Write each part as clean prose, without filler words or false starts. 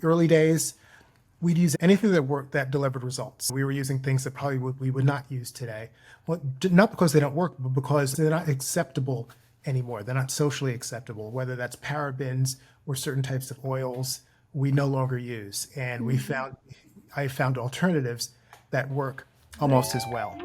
early days, we'd use anything that worked, that delivered results. We were using things that probably we would not use today. Well, not because they don't work, but because they're not acceptable anymore. They're not socially acceptable, whether that's parabens or certain types of oils we no longer use. And I found alternatives that work almost as well.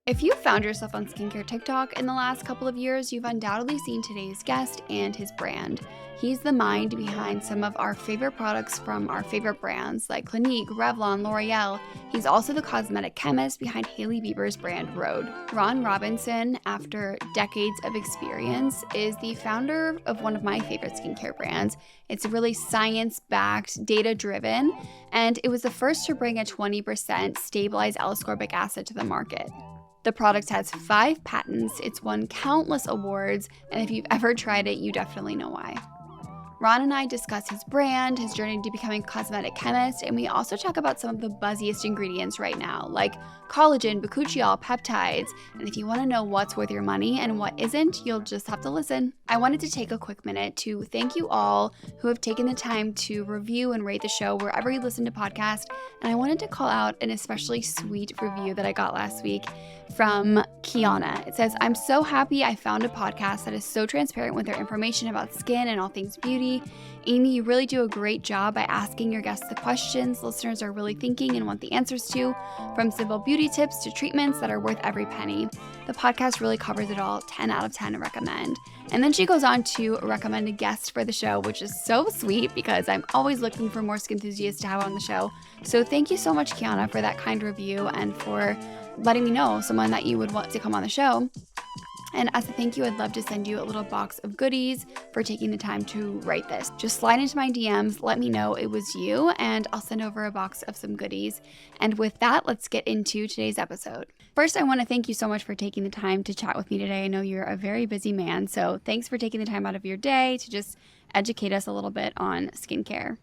If you found yourself on skincare TikTok in the last couple of years, you've undoubtedly seen today's guest and his brand. He's the mind behind some of our favorite products from our favorite brands like Clinique, Revlon, L'Oreal. He's also the cosmetic chemist behind Hailey Bieber's brand Rhode. Ron Robinson, after decades of experience, is the founder of one of my favorite skincare brands. It's really science-backed, data-driven, and it was the first to bring a 20% stabilized L-ascorbic acid to the market. The product has 5 patents, it's won countless awards, and if you've ever tried it, you definitely know why. Ron and I discuss his brand, his journey to becoming a cosmetic chemist, and we also talk about some of the buzziest ingredients right now, like collagen, bakuchiol, peptides. And if you want to know what's worth your money and what isn't, you'll just have to listen. I wanted to take a quick minute to thank you all who have taken the time to review and rate the show wherever you listen to podcasts. And I wanted to call out an especially sweet review that I got last week from Kiana. It says, "I'm so happy I found a podcast that is so transparent with their information about skin and all things beauty. Amy, you really do a great job by asking your guests the questions listeners are really thinking and want the answers to, from simple beauty tips to treatments that are worth every penny. The podcast really covers it all. 10 out of 10 I recommend." And then she goes on to recommend a guest for the show, which is so sweet because I'm always looking for more skin enthusiasts to have on the show. So thank you so much, Kiana, for that kind review and for letting me know someone that you would want to come on the show. And as a thank you, I'd love to send you a little box of goodies for taking the time to write this. Just slide into my DMs, let me know it was you, and I'll send over a box of some goodies. And with that, let's get into today's episode. First, I want to thank you so much for taking the time to chat with me today. I know you're a very busy man, so thanks for taking the time out of your day to just educate us a little bit on skincare.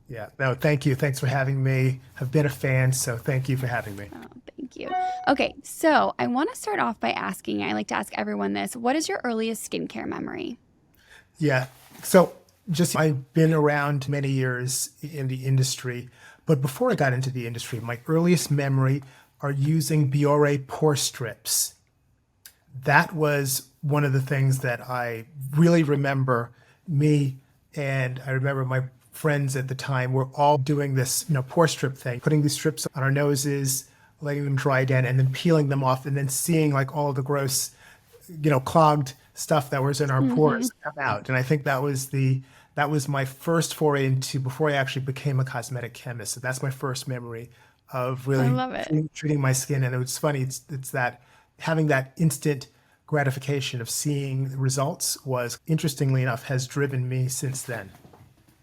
Yeah, no, thank you. Thanks for having me. I've been a fan, so thank you for having me. Oh, thank you. Okay, so I want to start off by asking, I like to ask everyone this, what is your earliest skincare memory? Yeah, so I've been around many years in the industry, but before I got into the industry, my earliest memory are using Biore pore strips. That was one of the things that I really remember and I remember my friends at the time were all doing this, pore strip thing, putting these strips on our noses, letting them dry down, and then peeling them off, and then seeing like all the gross, clogged stuff that was in our pores come out. And I think that was my first foray into, before I actually became a cosmetic chemist. So that's my first memory of really treating my skin. And it's funny, it's that having that instant gratification of seeing the results was, interestingly enough, has driven me since then.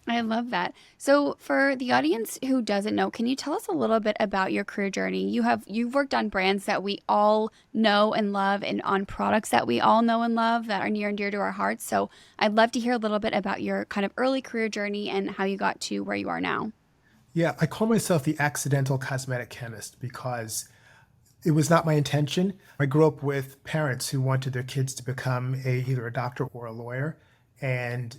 I love that. So for the audience who doesn't know, can you tell us a little bit about your career journey? You've worked on brands that we all know and love and on products that we all know and love that are near and dear to our hearts. So I'd love to hear a little bit about your kind of early career journey and how you got to where you are now. Yeah, I call myself the accidental cosmetic chemist because it was not my intention. I grew up with parents who wanted their kids to become either a doctor or a lawyer. And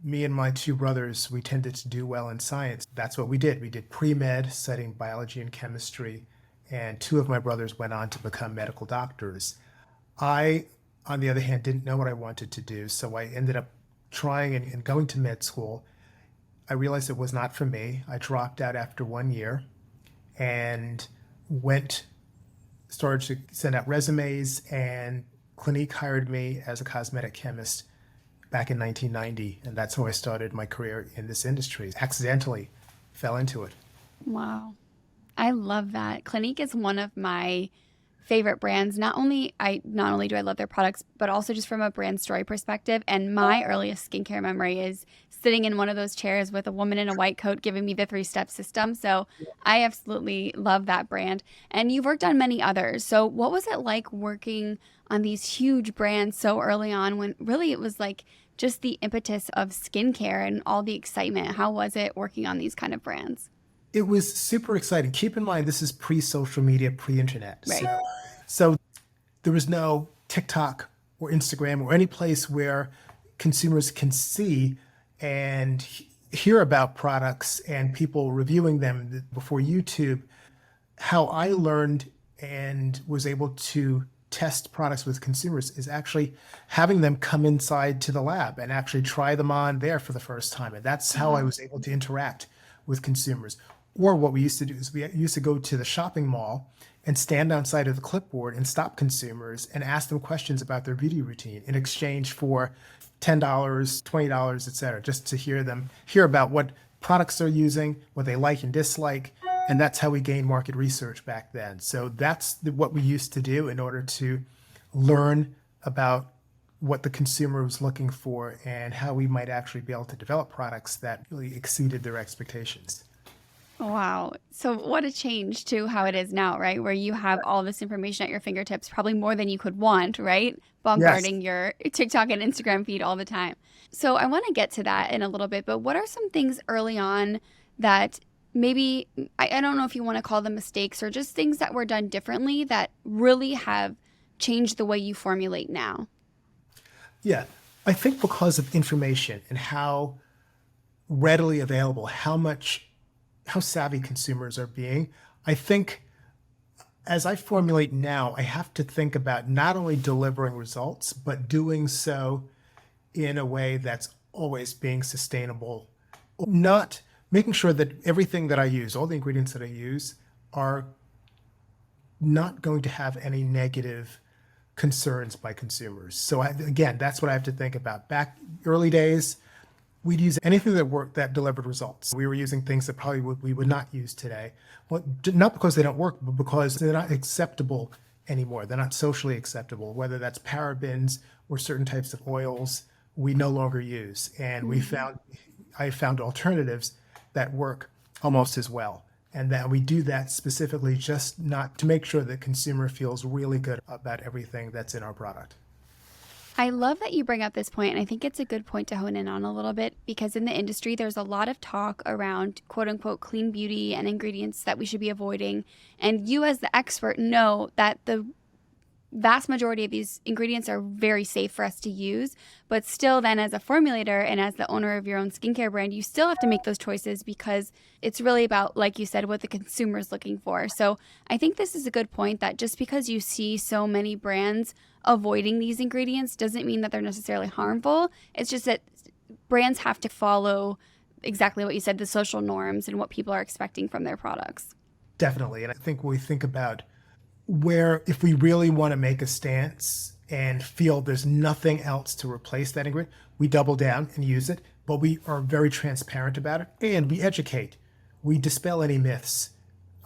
me and my 2 brothers, we tended to do well in science. That's what we did. We did pre-med, studying biology and chemistry, and 2 of my brothers went on to become medical doctors. I, on the other hand, didn't know what I wanted to do, so I ended up trying and going to med school. I realized it was not for me. I dropped out after 1 year and started to send out resumes, and Clinique hired me as a cosmetic chemist back in 1990, and that's how I started my career in this industry. Accidentally fell into it. Wow. I love that. Clinique is one of my favorite brands. Not only do I love their products, but also just from a brand story perspective. And my earliest skincare memory is sitting in one of those chairs with a woman in a white coat giving me the 3-step system. So I absolutely love that brand. And you've worked on many others. So what was it like working on these huge brands so early on when really it was like just the impetus of skincare and all the excitement? How was it working on these kind of brands? It was super exciting. Keep in mind, this is pre-social media, pre-internet. Right. So there was no TikTok or Instagram or any place where consumers can see and hear about products and people reviewing them before YouTube. How I learned and was able to test products with consumers is actually having them come inside to the lab and actually try them on there for the first time. And that's how I was able to interact with consumers. Or what we used to do is we used to go to the shopping mall and stand outside of the clipboard and stop consumers and ask them questions about their beauty routine in exchange for $10, $20, et cetera, just to hear about what products they're using, what they like and dislike. And that's how we gained market research back then. So that's what we used to do in order to learn about what the consumer was looking for and how we might actually be able to develop products that really exceeded their expectations. Wow. So what a change to how it is now, right? Where you have all this information at your fingertips, probably more than you could want, right? Bombarding your TikTok and Instagram feed all the time. So I want to get to that in a little bit, but what are some things early on that maybe, I don't know if you want to call them mistakes or just things that were done differently that really have changed the way you formulate now? Yeah, I think because of information and how readily available, how savvy consumers are being, I think as I formulate now, I have to think about not only delivering results, but doing so in a way that's always being sustainable, not making sure that everything that I use, all the ingredients that I use, are not going to have any negative concerns by consumers. So again, that's what I have to think about. Back early days, we'd use anything that delivered results. We were using things that probably we would not use today. Well, not because they don't work, but because they're not acceptable anymore. They're not socially acceptable, whether that's parabens or certain types of oils we no longer use. And I found alternatives that work almost as well. And that we do that specifically just not to make sure the consumer feels really good about everything that's in our product. I love that you bring up this point, and I think it's a good point to hone in on a little bit because in the industry, there's a lot of talk around quote unquote clean beauty and ingredients that we should be avoiding. And you, as the expert, know that the vast majority of these ingredients are very safe for us to use, but still then as a formulator and as the owner of your own skincare brand, you still have to make those choices because it's really about, like you said, what the consumer is looking for. So I think this is a good point that just because you see so many brands avoiding these ingredients doesn't mean that they're necessarily harmful. It's just that brands have to follow exactly what you said, the social norms and what people are expecting from their products. Definitely. And I think when we think about where if we really want to make a stance and feel there's nothing else to replace that ingredient, we double down and use it, but we are very transparent about it and we educate. We dispel any myths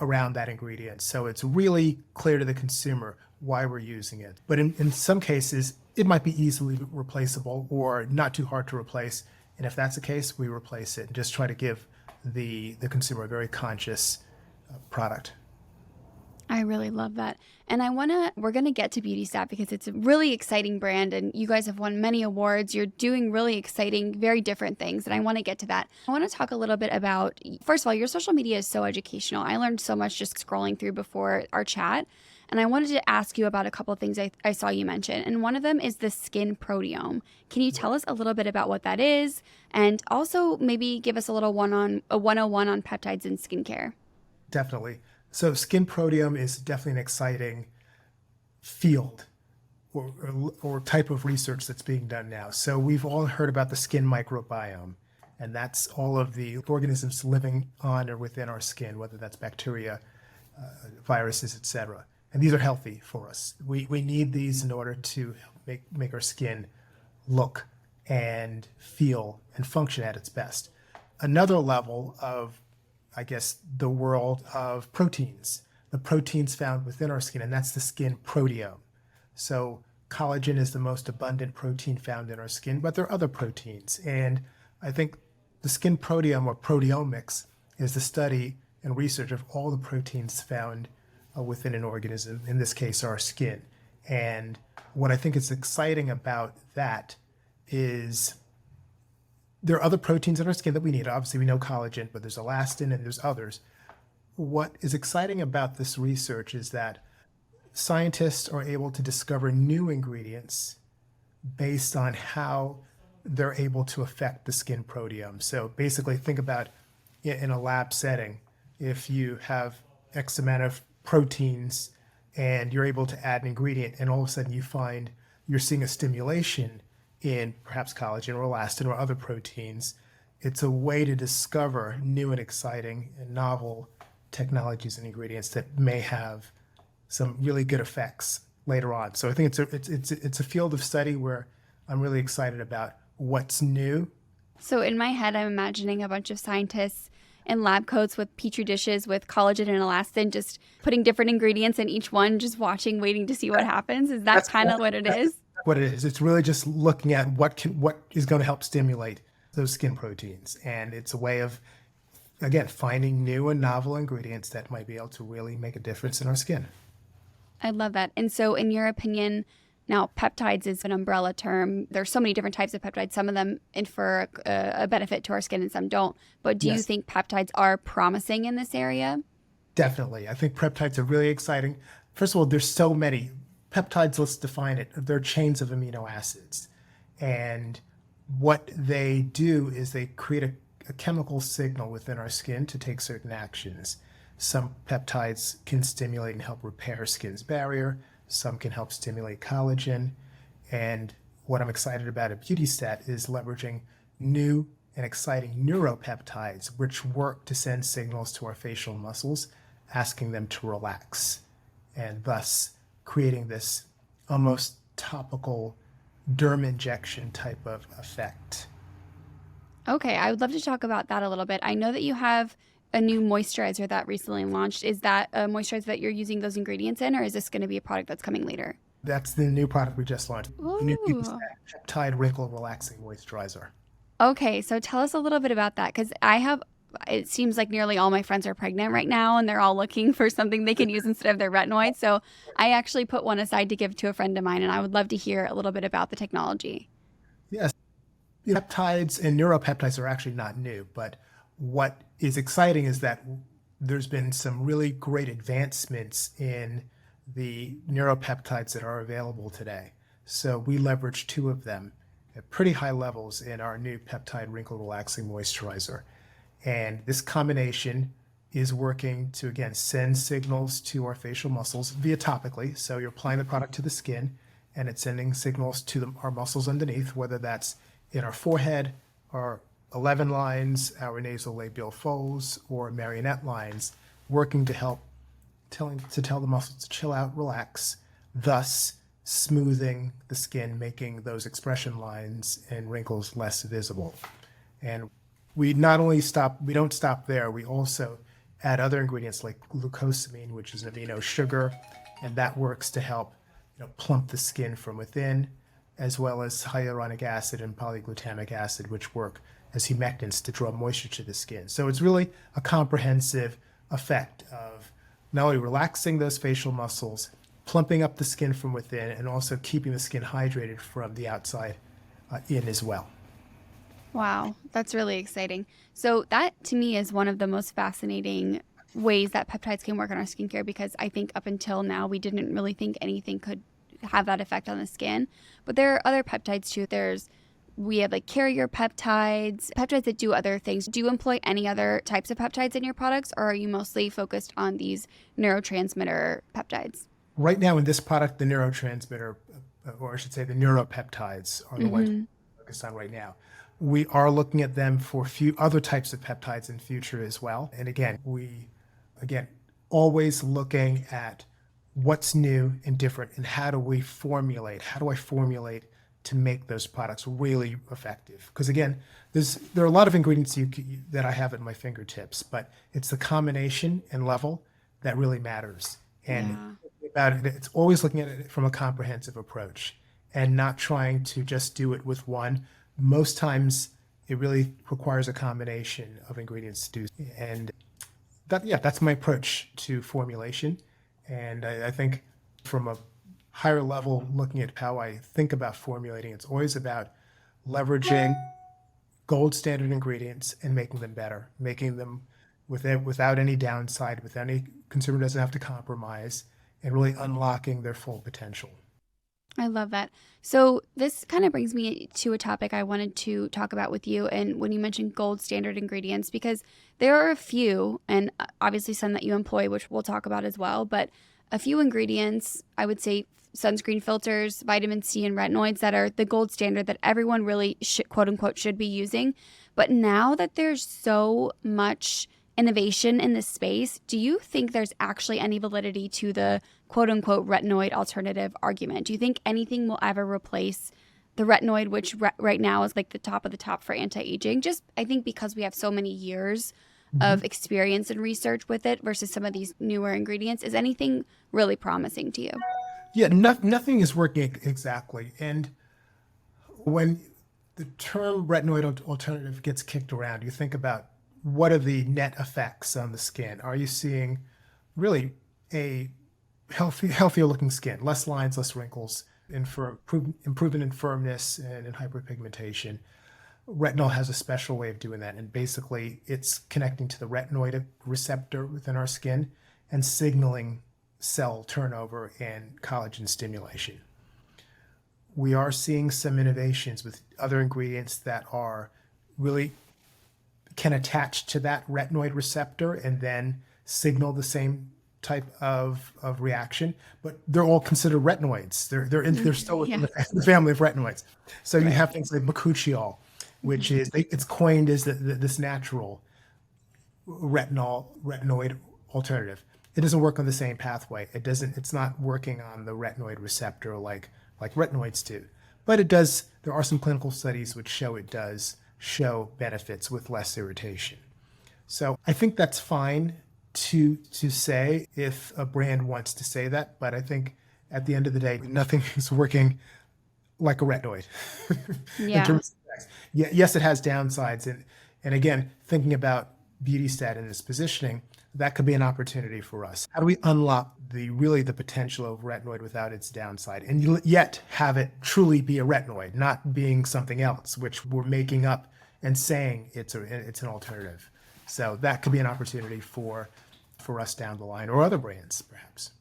around that ingredient. So it's really clear to the consumer why we're using it. But in some cases, it might be easily replaceable or not too hard to replace. And if that's the case, we replace it and just try to give the consumer a very conscious product. I really love that. And we're going to get to BeautyStat because it's a really exciting brand and you guys have won many awards. You're doing really exciting, very different things. And I want to get to that. I want to talk a little bit about, first of all, your social media is so educational. I learned so much just scrolling through before our chat. And I wanted to ask you about a couple of things I saw you mention. And one of them is the skin proteome. Can you tell us a little bit about what that is? And also maybe give us a little 101 on peptides in skincare. Definitely. So skin proteome is definitely an exciting field or type of research that's being done now. So we've all heard about the skin microbiome, and that's all of the organisms living on or within our skin, whether that's bacteria, viruses, etc. And these are healthy for us. We need these in order to make our skin look and feel and function at its best. Another level of the world of proteins, the proteins found within our skin, and that's the skin proteome. So collagen is the most abundant protein found in our skin, but there are other proteins. And I think the skin proteome or proteomics is the study and research of all the proteins found within an organism, in this case, our skin. And what I think is exciting about that is there are other proteins in our skin that we need. Obviously, we know collagen, but there's elastin and there's others. What is exciting about this research is that scientists are able to discover new ingredients based on how they're able to affect the skin proteome. So basically, think about in a lab setting, if you have X amount of proteins and you're able to add an ingredient, and all of a sudden you find you're seeing a stimulation in perhaps collagen or elastin or other proteins, it's a way to discover new and exciting and novel technologies and ingredients that may have some really good effects later on. So I think it's a field of study where I'm really excited about what's new. So in my head, I'm imagining a bunch of scientists in lab coats with petri dishes with collagen and elastin, just putting different ingredients in each one, just watching, waiting to see what happens. Is that kind of what it is? What it is, it's really just looking at what is going to help stimulate those skin proteins, and it's a way of, again, finding new and novel ingredients that might be able to really make a difference in our skin. I love that. And so in your opinion, now peptides is an umbrella term. There's so many different types of peptides. Some of them infer a benefit to our skin and some don't. But do you Yes. think peptides are promising in this area? Definitely. I think peptides are really exciting. First of all, there's so many. Peptides, let's define it. They're chains of amino acids. And what they do is they create a chemical signal within our skin to take certain actions. Some peptides can stimulate and help repair skin's barrier. Some can help stimulate collagen. And what I'm excited about at BeautyStat is leveraging new and exciting neuropeptides, which work to send signals to our facial muscles, asking them to relax, and thus creating this almost topical derm injection type of effect. Okay, I would love to talk about that a little bit. I know that you have a new moisturizer that recently launched. Is that a moisturizer that you're using those ingredients in, or is this going to be a product that's coming later? That's the new product we just launched. The new Ooh. Peptide Wrinkle Relaxing Moisturizer. Okay, so tell us a little bit about that because it seems like nearly all my friends are pregnant right now and they're all looking for something they can use instead of their retinoids. So I actually put one aside to give to a friend of mine, and I would love to hear a little bit about the technology. Yes, peptides and neuropeptides are actually not new, but what is exciting is that there's been some really great advancements in the neuropeptides that are available today. So we leverage two of them at pretty high levels in our new Peptide Wrinkle Relaxing Moisturizer. And this combination is working to, again, send signals to our facial muscles via topically. So you're applying the product to the skin, and it's sending signals to our muscles underneath, whether that's in our forehead, our 11 lines, our nasolabial folds, or marionette lines, working to help tell the muscles to chill out, relax, thus smoothing the skin, making those expression lines and wrinkles less visible. And we don't stop there. We also add other ingredients like glucosamine, which is an amino sugar, and that works to help plump the skin from within, as well as hyaluronic acid and polyglutamic acid, which work as humectants to draw moisture to the skin. So it's really a comprehensive effect of not only relaxing those facial muscles, plumping up the skin from within, and also keeping the skin hydrated from the outside in as well. Wow, that's really exciting. So that to me is one of the most fascinating ways that peptides can work on our skincare because I think up until now we didn't really think anything could have that effect on the skin. But there are other peptides too. We have like carrier peptides, peptides that do other things. Do you employ any other types of peptides in your products, or are you mostly focused on these neurotransmitter peptides? Right now in this product, the neurotransmitter, or I should say the neuropeptides are the ones we're focused on right now. We are looking at them for a few other types of peptides in future as well. And again, always looking at what's new and different and how do I formulate to make those products really effective? Because again, there are a lot of ingredients that I have at my fingertips, but it's the combination and level that really matters. And it's always looking at it from a comprehensive approach and not trying to just do it with one. Most times it really requires a combination of ingredients to do. And that's my approach to formulation. And I think from a higher level, looking at how I think about formulating, it's always about leveraging gold standard ingredients and making them better, making them without any downside, with any consumer doesn't have to compromise, and really unlocking their full potential. I love that. So this kind of brings me to a topic I wanted to talk about with you. And when you mentioned gold standard ingredients, because there are a few, and obviously some that you employ, which we'll talk about as well, but a few ingredients, I would say sunscreen filters, vitamin C, and retinoids that are the gold standard that everyone really should, quote unquote, should be using. But now that there's so much innovation in this space, do you think there's actually any validity to the quote unquote retinoid alternative argument? Do you think anything will ever replace the retinoid, which right now is like the top of the top for anti-aging? Just, I think because we have so many years of experience and research with it versus some of these newer ingredients, is anything really promising to you? Yeah, nothing is working exactly. And when the term retinoid alternative gets kicked around, you think about what are the net effects on the skin? Are you seeing really a healthier looking skin, less lines, less wrinkles, improvement in firmness and in hyperpigmentation? Retinol has a special way of doing that, and basically it's connecting to the retinoid receptor within our skin and signaling cell turnover and collagen stimulation. We are seeing some innovations with other ingredients that are really can attach to that retinoid receptor and then signal the same type of reaction, but they're all considered retinoids. They're still within the family of retinoids. So you have things like mercutiol, which is it's coined as this natural retinoid alternative. It doesn't work on the same pathway. It's not working on the retinoid receptor like retinoids do, but it does. There are some clinical studies which show it does show benefits with less irritation. So I think that's fine to say if a brand wants to say that, but I think at the end of the day, nothing is working like a retinoid. Yeah. In terms of effects. Yes, it has downsides, and again, thinking about BeautyStat and its positioning, that could be an opportunity for us. How do we unlock the potential of retinoid without its downside, and yet have it truly be a retinoid, not being something else, which we're making up and saying it's an alternative. So that could be an opportunity for us down the line, or other brands, perhaps.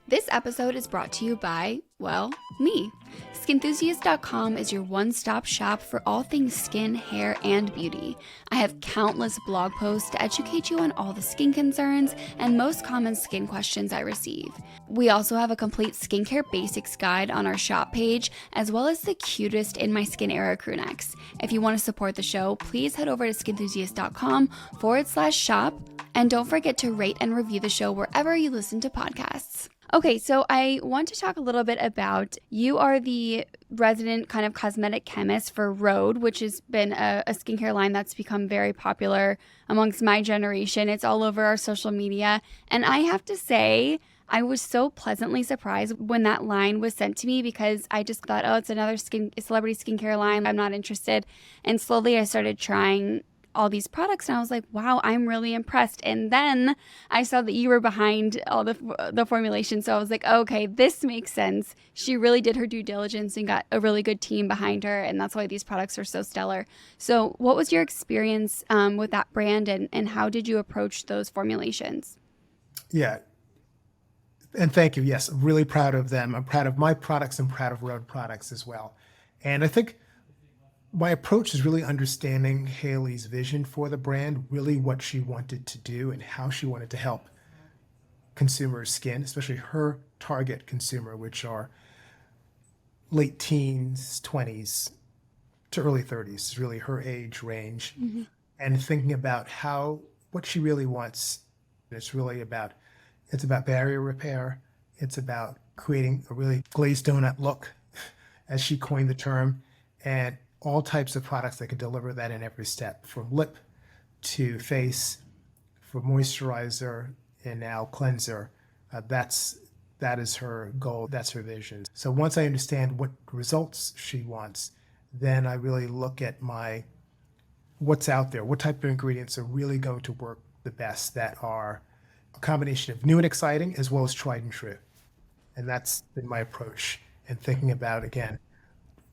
This episode is brought to you by, well, me. Skinthusiast.com is your one-stop shop for all things skin, hair, and beauty. I have countless blog posts to educate you on all the skin concerns and most common skin questions I receive. We also have a complete skincare basics guide on our shop page, as well as the cutest In My Skin era crew necks. If you want to support the show, please head over to skinthusiast.com/shop, and don't forget to rate and review the show wherever you listen to podcasts. Okay, so I want to talk a little bit about, you are the resident kind of cosmetic chemist for Rhode, which has been a skincare line that's become very popular amongst my generation. It's all over our social media. And I have to say, I was so pleasantly surprised when that line was sent to me, because I just thought, oh, it's another celebrity skincare line. I'm not interested. And slowly I started trying all these products, and I was like, wow, I'm really impressed. And then I saw that you were behind all the formulation, so I was like, okay, this makes sense. She really did her due diligence and got a really good team behind her, and that's why these products are so stellar. So what was your experience with that brand, and how did you approach those formulations? Yeah, and thank you. Yes, I'm really proud of them. I'm proud of my products and proud of Rhode products as well. And I think my approach is really understanding Haley's vision for the brand, really what she wanted to do and how she wanted to help consumers' skin, especially her target consumer, which are late teens, 20s to early 30s, is really her age range. Mm-hmm. And thinking about what she really wants. It's about barrier repair. It's about creating a really glazed donut look, as she coined the term, and all types of products that could deliver that in every step, from lip to face, from moisturizer and now cleanser. That is her goal. That's her vision. So once I understand what results she wants, then I really look at what's out there, what type of ingredients are really going to work the best, that are a combination of new and exciting as well as tried and true. And that's been my approach in thinking about, again,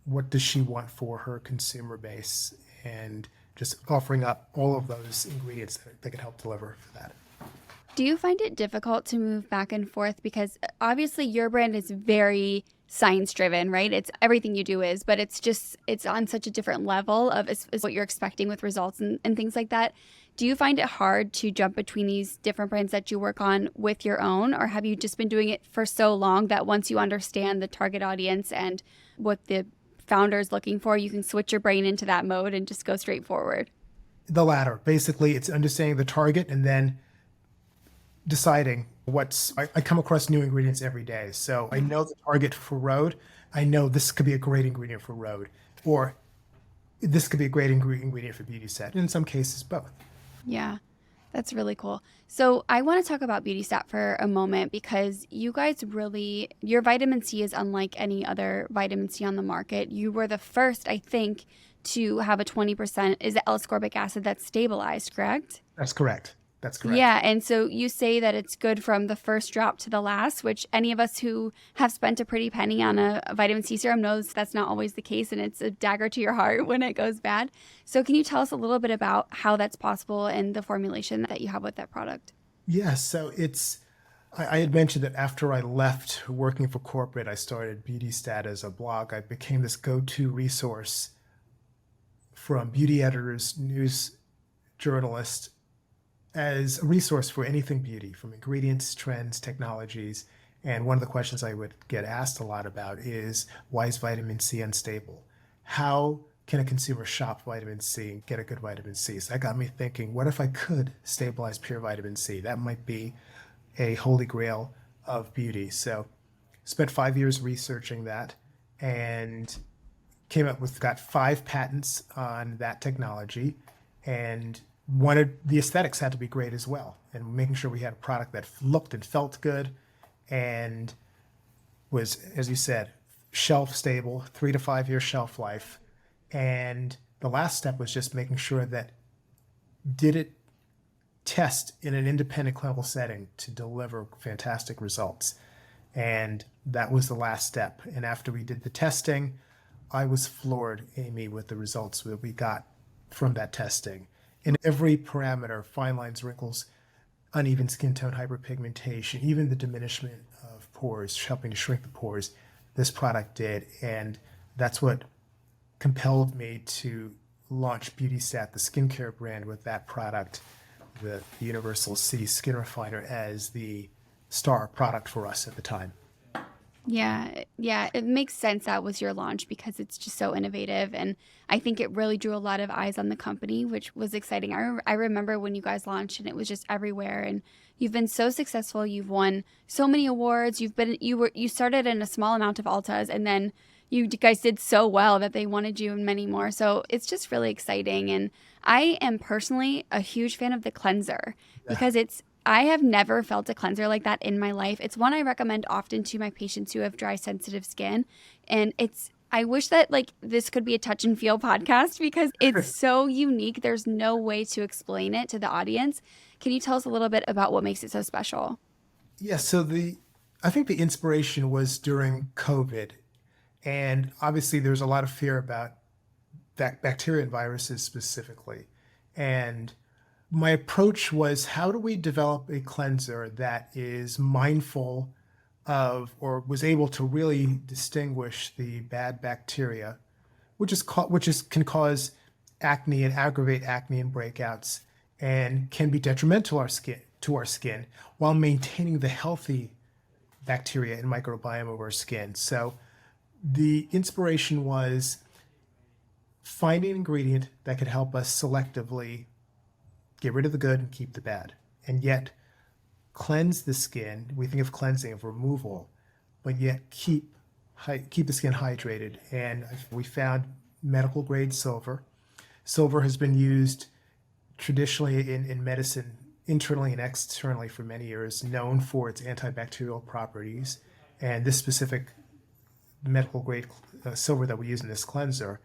what does she want for her consumer base, and just offering up all of those ingredients that can help deliver for that. Do you find it difficult to move back and forth? Because obviously your brand is very science driven, right? It's everything you do is, but it's on such a different level of is what you're expecting with results and things like that. Do you find it hard to jump between these different brands that you work on with your own, or have you just been doing it for so long that once you understand the target audience and what the founder is looking for, you can switch your brain into that mode and just go straight forward? The latter. Basically, it's understanding the target and then deciding I come across new ingredients every day. So I know the target for Rhode. I know this could be a great ingredient for Rhode, or this could be a great ingredient for BeautyStat. And in some cases, both. Yeah, that's really cool. So I want to talk about BeautyStat for a moment because you guys really, your vitamin C is unlike any other vitamin C on the market. You were the first, I think, to have a 20%, is it L-ascorbic acid that's stabilized, correct? That's correct. That's correct. Yeah, and so you say that it's good from the first drop to the last, which any of us who have spent a pretty penny on a vitamin C serum knows that's not always the case, and it's a dagger to your heart when it goes bad. So can you tell us a little bit about how that's possible and the formulation that you have with that product? Yeah, so I had mentioned that after I left working for corporate, I started BeautyStat as a blog. I became this go-to resource from beauty editors, news journalists, as a resource for anything beauty, from ingredients, trends, technologies. And one of the questions I would get asked a lot about is, why is vitamin C unstable? How can a consumer shop vitamin C and get a good vitamin C? So that got me thinking, what if I could stabilize pure vitamin C? That might be a holy grail of beauty. So spent 5 years researching that and got 5 patents on that technology, and wanted the aesthetics had to be great as well, and making sure we had a product that looked and felt good and was, as you said, shelf stable, 3 to 5 year shelf life. And the last step was just making sure that did it test in an independent clinical setting to deliver fantastic results. And that was the last step. And after we did the testing, I was floored, Amy, with the results that we got from that testing. In every parameter, fine lines, wrinkles, uneven skin tone, hyperpigmentation, even the diminishment of pores, helping to shrink the pores, this product did. And that's what compelled me to launch BeautyStat, the skincare brand, with that product, the Universal C Skin Refiner, as the star product for us at the time. Yeah, it makes sense that was your launch because it's just so innovative, and I think it really drew a lot of eyes on the company, which was exciting. I remember when you guys launched and it was just everywhere, and you've been so successful. You've won so many awards. You started in a small amount of Altas, and then you guys did so well that they wanted you in many more. So it's just really exciting, and I am personally a huge fan of the cleanser because I have never felt a cleanser like that in my life. It's one I recommend often to my patients who have dry, sensitive skin. And I wish that this could be a touch and feel podcast because it's so unique. There's no way to explain it to the audience. Can you tell us a little bit about what makes it so special? Yeah, so I think the inspiration was during COVID. And obviously there's a lot of fear about bacteria and viruses specifically. And my approach was, how do we develop a cleanser that is mindful of, or was able to really distinguish the bad bacteria, which can cause acne and aggravate acne and breakouts, and can be detrimental to our skin, while maintaining the healthy bacteria and microbiome of our skin. So the inspiration was finding an ingredient that could help us selectively get rid of the good and keep the bad, and yet cleanse the skin. We think of cleansing, of removal, but yet keep the skin hydrated. And we found medical grade silver. Silver has been used traditionally in medicine, internally and externally, for many years, known for its antibacterial properties. And this specific medical grade silver that we use in this cleanser,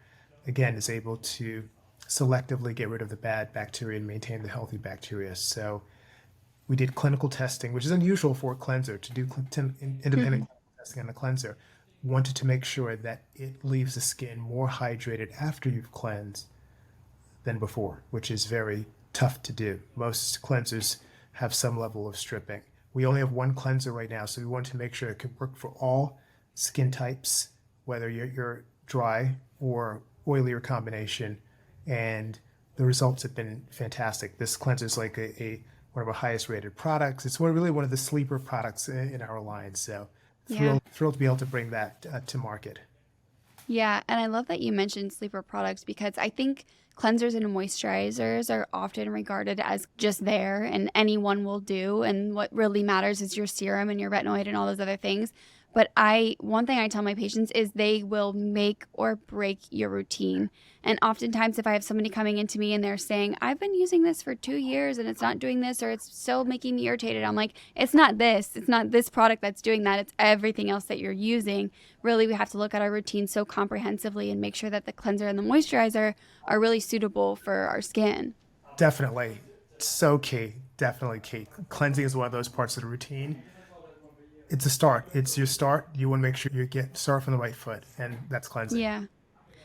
again, is able to selectively get rid of the bad bacteria and maintain the healthy bacteria. So we did clinical testing, which is unusual for a cleanser, to do independent testing on a cleanser. Wanted to make sure that it leaves the skin more hydrated after you've cleansed than before, which is very tough to do. Most cleansers have some level of stripping. We only have one cleanser right now, so we wanted to make sure it could work for all skin types, whether you're dry or oilier combination, and the results have been fantastic. This cleanser is like one of our highest rated products. It's really one of the sleeper products in our line. So Yeah. thrilled to be able to bring that to market. Yeah, and I love that you mentioned sleeper products because I think cleansers and moisturizers are often regarded as just there and anyone will do. And what really matters is your serum and your retinoid and all those other things. But one thing I tell my patients is they will make or break your routine. And oftentimes, if I have somebody coming into me and they're saying, I've been using this for 2 years and it's not doing this or it's still making me irritated, I'm like, it's not this product that's doing that. It's everything else that you're using. Really, we have to look at our routine so comprehensively and make sure that the cleanser and the moisturizer are really suitable for our skin. Definitely. So key. Definitely key. Cleansing is one of those parts of the routine. It's a start. It's your start. You want to make sure you start from the right foot, and that's cleansing. Yeah.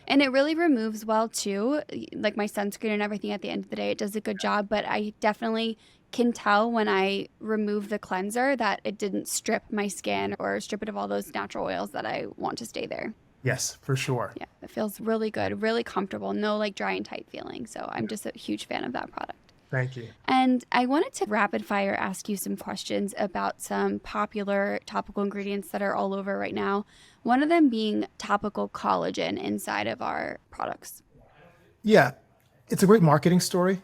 And it really removes well too. Like my sunscreen and everything at the end of the day, it does a good job. But I definitely can tell when I remove the cleanser that it didn't strip my skin or strip it of all those natural oils that I want to stay there. Yes, for sure. Yeah, it feels really good, really comfortable. No like dry and tight feeling. So I'm just a huge fan of that product. Thank you. And I wanted to rapid fire ask you some questions about some popular topical ingredients that are all over right now. One of them being topical collagen inside of our products. Yeah, it's a great marketing story.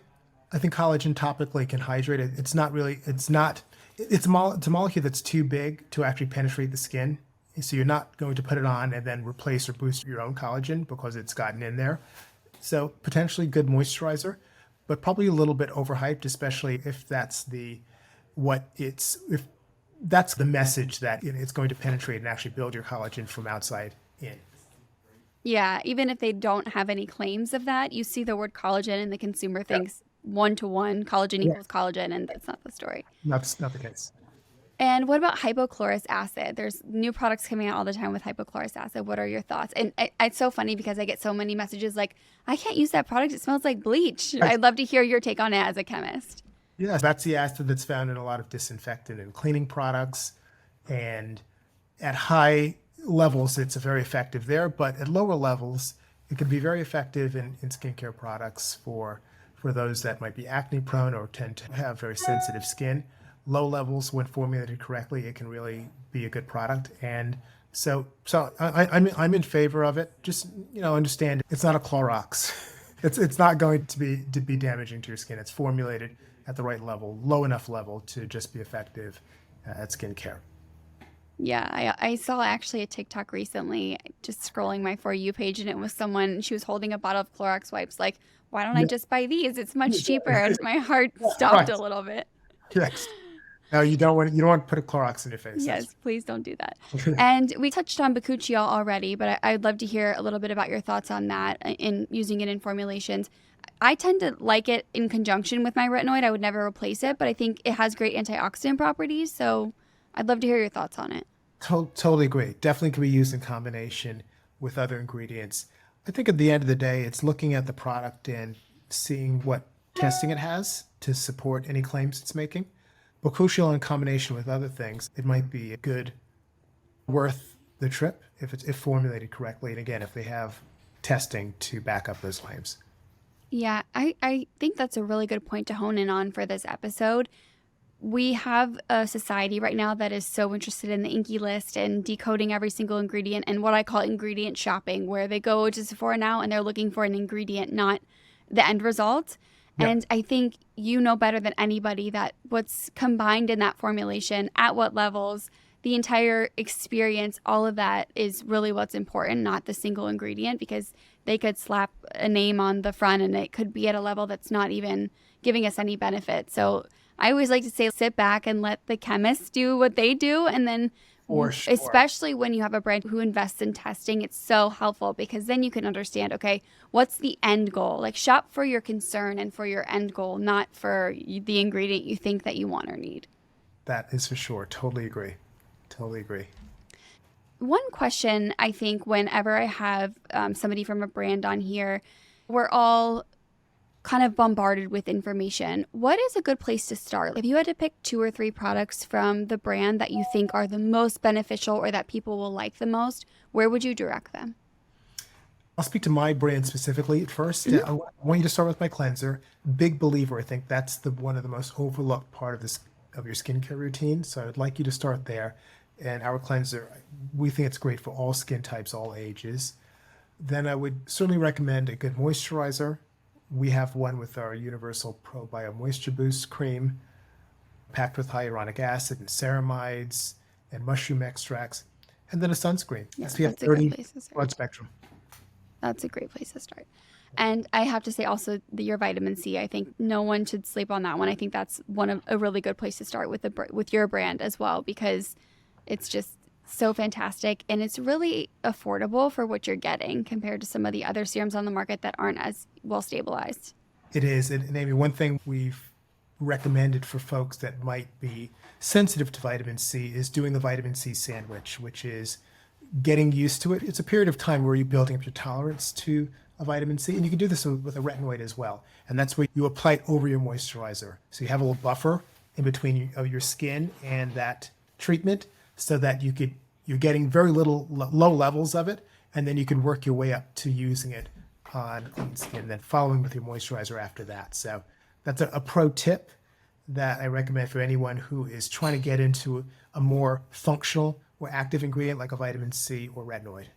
I think collagen topically can hydrate it. It's a molecule that's too big to actually penetrate the skin. So you're not going to put it on and then replace or boost your own collagen because it's gotten in there. So potentially good moisturizer, but probably a little bit overhyped, especially if that's if that's the message that it's going to penetrate and actually build your collagen from outside in. Yeah, even if they don't have any claims of that, you see the word collagen and the consumer thinks one-to-one collagen equals collagen, and that's not the story. That's not the case. And what about hypochlorous acid? There's new products coming out all the time with hypochlorous acid. What are your thoughts? And it's so funny because I get so many messages like, I can't use that product. It smells like bleach. I'd love to hear your take on it as a chemist. Yeah, that's the acid that's found in a lot of disinfectant and cleaning products. And at high levels, it's very effective there. But at lower levels, it can be very effective in skincare products for those that might be acne prone or tend to have very sensitive skin. Low levels, when formulated correctly, it can really be a good product. And so I'm in favor of it. Just understand it's not a Clorox. It's not going to be damaging to your skin. It's formulated at the right level, low enough level to just be effective at skincare. Yeah, I saw actually a TikTok recently, just scrolling my For You page, and it was she was holding a bottle of Clorox wipes, like, why don't I just buy these? It's much cheaper. And my heart stopped a little bit. Yes. No, you don't want to put a Clorox in your face. Yes, please don't do that. And we touched on bakuchiol already, but I'd love to hear a little bit about your thoughts on that in using it in formulations. I tend to like it in conjunction with my retinoid. I would never replace it, but I think it has great antioxidant properties. So I'd love to hear your thoughts on it. Totally agree. Definitely can be used in combination with other ingredients. I think at the end of the day, it's looking at the product and seeing what testing it has to support any claims it's making. Bakuchiol in combination with other things, it might be worth the trip if formulated correctly. And again, if they have testing to back up those claims. Yeah, I think that's a really good point to hone in on for this episode. We have a society right now that is so interested in the Inky list and decoding every single ingredient and what I call ingredient shopping, where they go to Sephora now and they're looking for an ingredient, not the end result. Yep. And I think you know better than anybody that what's combined in that formulation, at what levels, the entire experience, all of that is really what's important, not the single ingredient, because they could slap a name on the front and it could be at a level that's not even giving us any benefit. So I always like to say, sit back and let the chemists do what they do. And then especially when you have a brand who invests in testing, it's so helpful because then you can understand, okay, what's the end goal? Like shop for your concern and for your end goal, not for the ingredient you think that you want or need. That is for sure. Totally agree. Totally agree. One question I think whenever I have somebody from a brand on here, we're all kind of bombarded with information. What is a good place to start? If you had to pick 2 or 3 products from the brand that you think are the most beneficial or that people will like the most, where would you direct them? I'll speak to my brand specifically at first. I want you to start with my cleanser. Big believer, I think that's one of the most overlooked part of this of your skincare routine. So I'd like you to start there. And our cleanser, we think it's great for all skin types, all ages. Then I would certainly recommend a good moisturizer. We have one with our Universal Probio Moisture Boost cream, packed with hyaluronic acid and ceramides and mushroom extracts, and then a sunscreen. Yeah, SPF that's a good 30, place to start. broad spectrum. That's a great place to start. And I have to say also your vitamin C, I think no one should sleep on that one. I think that's a really good place to start with your brand as well, because it's just so fantastic and it's really affordable for what you're getting compared to some of the other serums on the market that aren't as well stabilized. It is. And Amy, one thing we've recommended for folks that might be sensitive to vitamin C is doing the vitamin C sandwich, which is getting used to it. It's a period of time where you're building up your tolerance to a vitamin C, and you can do this with a retinoid as well. And that's where you apply it over your moisturizer. So you have a little buffer in between your skin and that treatment, so that you're getting very low levels of it, and then you can work your way up to using it on skin, then following with your moisturizer after that. So that's a pro tip that I recommend for anyone who is trying to get into a more functional or active ingredient like a vitamin C or retinoid.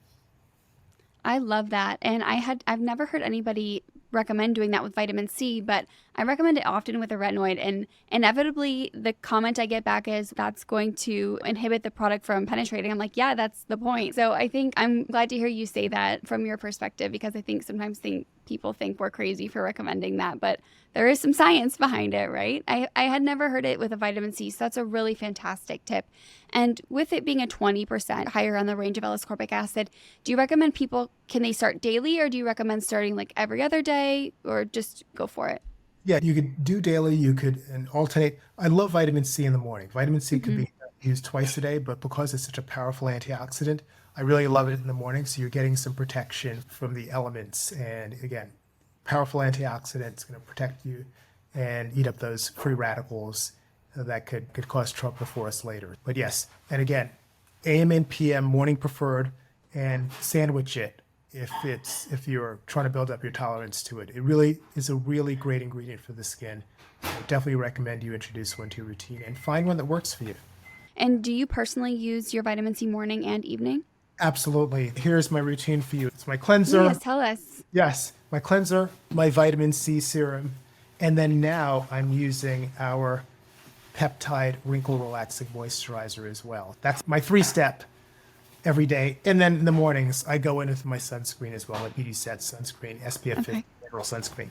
I love that. And I've never heard anybody recommend doing that with vitamin C, but I recommend it often with a retinoid. And inevitably, the comment I get back is that's going to inhibit the product from penetrating. I'm like, yeah, that's the point. So I think I'm glad to hear you say that from your perspective, because I think sometimes people think we're crazy for recommending that, but there is some science behind it, right? I had never heard it with a vitamin C, so that's a really fantastic tip. And with it being a 20% higher on the range of L-ascorbic acid, do you recommend can they start daily, or do you recommend starting like every other day, or just go for it? Yeah, you could do daily, and alternate. I love vitamin C in the morning. Vitamin C could be used twice a day, but because it's such a powerful antioxidant, I really love it in the morning. So you're getting some protection from the elements. And again, powerful antioxidants going to protect you and eat up those free radicals that could cause trouble for us later. But yes, and again, AM and PM, morning preferred, and sandwich it if you're trying to build up your tolerance to it. It really is a really great ingredient for the skin. I would definitely recommend you introduce one to your routine and find one that works for you. And do you personally use your vitamin C morning and evening? Absolutely. Here's my routine for you. It's my cleanser. Yes, tell us. Yes, my cleanser, my vitamin C serum, and then now I'm using our Peptide Wrinkle Relaxing Moisturizer as well. That's my 3-step every day. And then in the mornings, I go in with my sunscreen as well, my BeautyStat sunscreen, SPF 50 mineral sunscreen.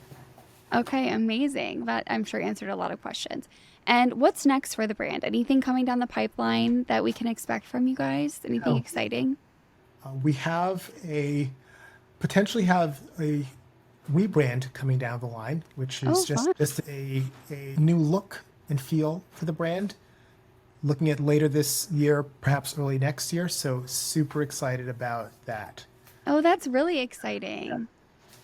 Okay, amazing. That I'm sure answered a lot of questions. And what's next for the brand? Anything coming down the pipeline that we can expect from you guys? Anything exciting? We potentially have a rebrand coming down the line, which is just a new look and feel for the brand. Looking at later this year, perhaps early next year. So super excited about that. Oh, that's really exciting. Yeah.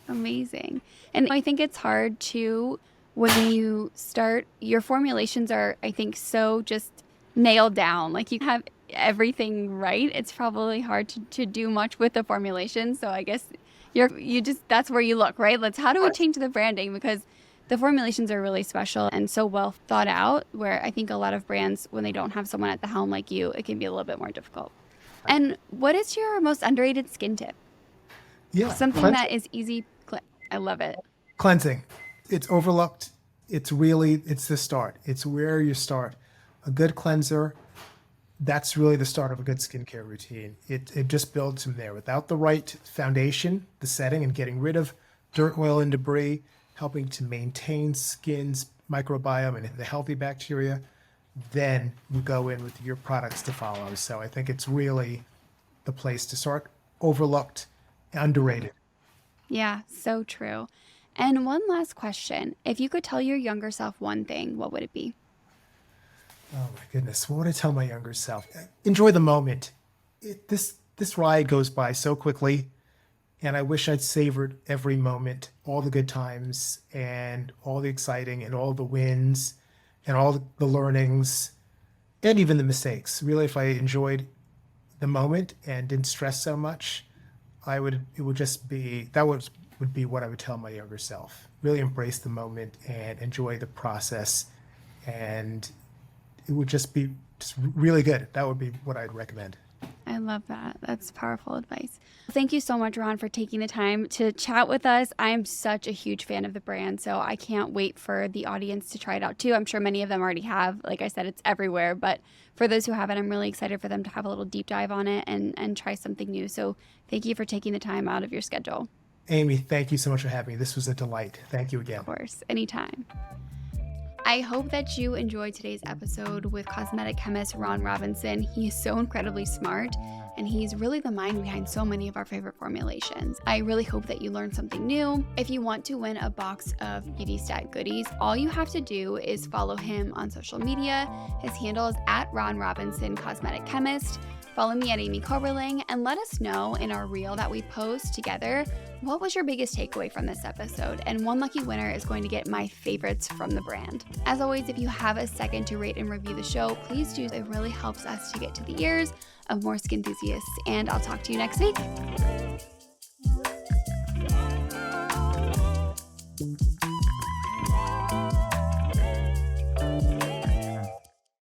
Amazing. And I think it's hard too when you start, your formulations are, I think, so just nailed down. Like you have everything right. It's probably hard to do much with the formulation. So I guess that's where you look, right? How do we change the branding? Because the formulations are really special and so well thought out, where I think a lot of brands, when they don't have someone at the helm like you, it can be a little bit more difficult. And what is your most underrated skin tip? Yeah. Something that is easy. I love it. Cleansing. It's overlooked. It's the start. It's where you start. A good cleanser, that's really the start of a good skincare routine. It just builds from there. Without the right foundation, the setting, and getting rid of dirt, oil, and debris, helping to maintain skin's microbiome and the healthy bacteria, then you go in with your products to follow. So I think it's really the place to start. Overlooked, underrated. Yeah, so true. And one last question. If you could tell your younger self one thing, what would it be? Oh my goodness. What would I tell my younger self? Enjoy the moment. This ride goes by so quickly. And I wish I'd savored every moment, all the good times and all the exciting and all the wins and all the learnings and even the mistakes. Really, if I enjoyed the moment and didn't stress so much, it would just be, would be what I would tell my younger self. Really embrace the moment and enjoy the process. And it would just be just really good. That would be what I'd recommend. I love that. That's powerful advice. Thank you so much, Ron, for taking the time to chat with us. I am such a huge fan of the brand, so I can't wait for the audience to try it out too. I'm sure many of them already have. Like I said, it's everywhere. But for those who haven't, I'm really excited for them to have a little deep dive on it and try something new. So thank you for taking the time out of your schedule. Amy, thank you so much for having me. This was a delight. Thank you again. Of course, anytime. I hope that you enjoyed today's episode with cosmetic chemist Ron Robinson. He is so incredibly smart, and he's really the mind behind so many of our favorite formulations. I really hope that you learned something new. If you want to win a box of BeautyStat goodies, all you have to do is follow him on social media. His handle is @RonRobinsonCosmeticChemist. Follow me at Amy Coberling and let us know in our reel that we post together what was your biggest takeaway from this episode, and one lucky winner is going to get my favorites from the brand. As always, if you have a second to rate and review the show, please do. It really helps us to get to the ears of more skin enthusiasts, and I'll talk to you next week.